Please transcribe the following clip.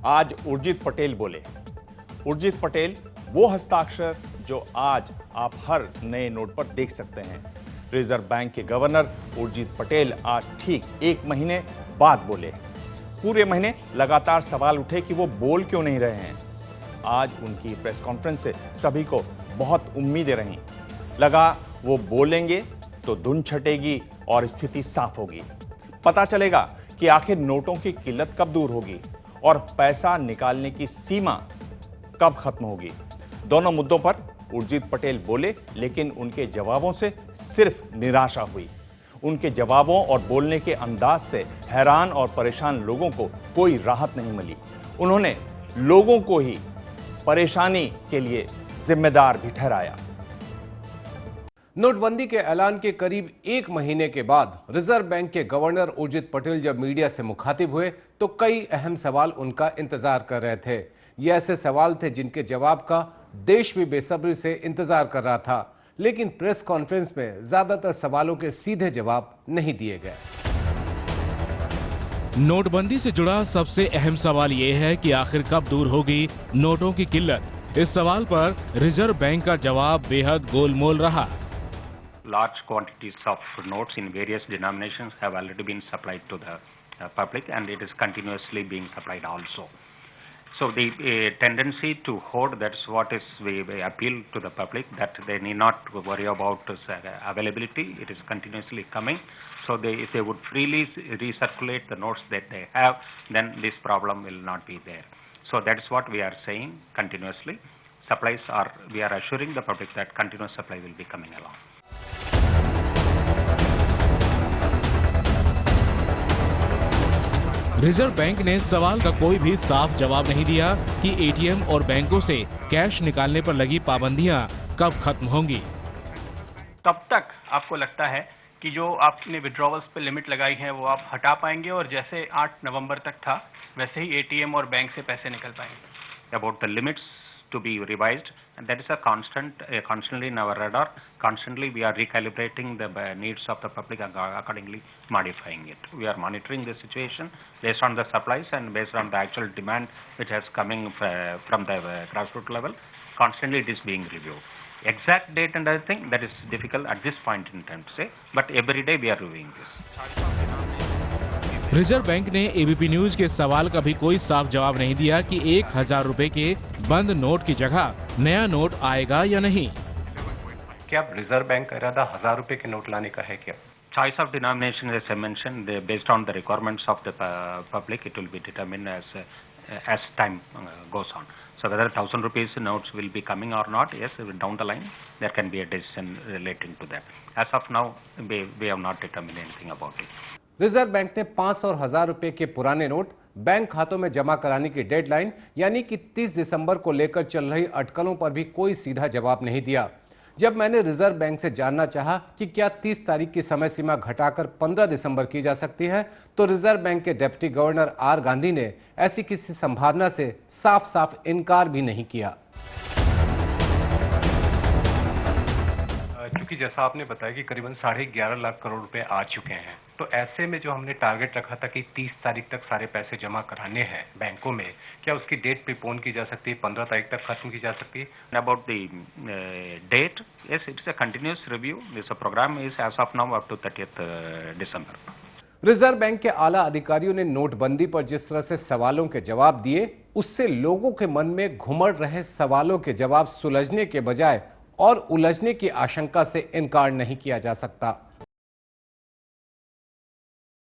आज उर्जित पटेल बोले। उर्जित पटेल वो हस्ताक्षर जो आज आप हर नए नोट पर देख सकते हैं। रिजर्व बैंक के गवर्नर उर्जित पटेल आज ठीक 1 महीने बाद बोले। पूरे महीने लगातार सवाल उठे कि वो बोल क्यों नहीं रहे हैं। आज उनकी प्रेस कॉन्फ्रेंस से सभी को बहुत उम्मीदें रहीं। लगा वो बोलेंगे तो धुन छटेगी और स्थिति साफ होगी। पता चलेगा कि आखिर नोटों की किल्लत कब दूर होगी और पैसा निकालने की सीमा कब खत्म होगी। दोनों मुद्दों पर उर्जित पटेल बोले, लेकिन उनके जवाबों से सिर्फ निराशा हुई। उनके जवाबों और बोलने के अंदाज से हैरान और परेशान लोगों को कोई राहत नहीं मिली। उन्होंने लोगों को ही परेशानी के लिए जिम्मेदार भी ठहराया। नोटबंदी के ऐलान के करीब 1 महीने के बाद रिजर्व बैंक के गवर्नर उर्जित पटेल जब मीडिया से मुखातिब हुए तो कई अहम सवाल उनका इंतजार कर रहे थे। ये ऐसे सवाल थे जिनके जवाब का देश भी बेसब्री से इंतजार कर रहा था, लेकिन प्रेस कॉन्फ्रेंस में ज्यादातर सवालों के सीधे जवाब नहीं दिए गए। नोटबंदी से जुड़ा सबसे अहम सवाल ये है कि आखिर कब दूर होगी नोटों की किल्लत। इस सवाल पर रिजर्व बैंक का जवाब बेहद गोलमोल रहा। Large quantities of notes in various denominations have already been supplied to the public, and it is continuously being supplied also. So the tendency to hoard, that's what is we appeal to the public, that they need not worry about availability. It is continuously coming. So if they would freely recirculate the notes that they have, then this problem will not be there. So that's what we are saying continuously. We are assuring the public that continuous supply will be coming along. Reserve bank ने सवाल का कोई भी साफ जवाब नहीं दिया कि एटीएम और बैंकों से कैश निकालने पर लगी पाबंदियां कब खत्म होंगी। तब तक आपको लगता है कि जो आपने विड्रॉवल्स पे लिमिट लगाई है वो आप हटा पाएंगे और जैसे 8 नवंबर तक था वैसे ही एटीएम और बैंक से पैसे निकल पाएंगे? About the limits to be revised, and that is a constantly in our radar. Constantly we are recalibrating the needs of the public and accordingly modifying it. We are monitoring the situation based on the supplies and based on the actual demand which has coming from the grassroots level. Constantly it is being reviewed. Exact date and other thing, that is difficult at this point in time to say, but every day we are reviewing this. Reserve bank ने ABP news के सवाल का भी कोई साफ जवाब नहीं दिया कि 1000 रुपए के बंद नोट की जगह नया नोट आएगा या नहीं। क्या रिजर्व बैंक का इरादा 1000 रुपए के नोट लाने का है क्या? Choice of denomination, as I mentioned, based on the requirements of the public, it will be determined as time goes on. So whether 1000 rupees notes will be coming or not, yes, down the line there can be a decision relating to that. As of now, we have not determined anything about it. Reserve bank ने 500 और 1000 रुपए के पुराने note bank खातों में जमा कराने की डेडलाइन यानी कि 30 दिसंबर को लेकर चल रही अटकलों पर भी कोई सीधा जवाब नहीं दिया। जब मैंने रिजर्व बैंक से जानना चाहा कि क्या 30 तारीख की समय सीमा घटाकर 15 दिसंबर की जा सकती है, तो रिजर्व बैंक के डिप्टी गवर्नर आर गांधी ने ऐसी किसी संभावना से साफ साफ इनकार भी नहीं किया। क्योंकि जैसा आपने बताया कि करीबन 11.5 लाख करोड़ रुपए आ चुके हैं, तो ऐसे में जो हमने टारगेट रखा था कि 30 तारीख तक सारे पैसे जमा कराने हैं बैंकों में, क्या उसकी डेट प्रीपोन की जा सकती है, 15 तारीख तक खत्म की जा सकती है? About the date, yes, it's a continuous review. This program is as of now up to 30th December. Reserve bank के आला अधिकारियों ने नोटबंदी पर जिस तरह से सवालों के जवाब दिए, उससे लोगों के मन में घुमड़ रहे सवालों के जवाब सुलझने के बजाय और उलझने की आशंका से इनकार नहीं किया जा सकता।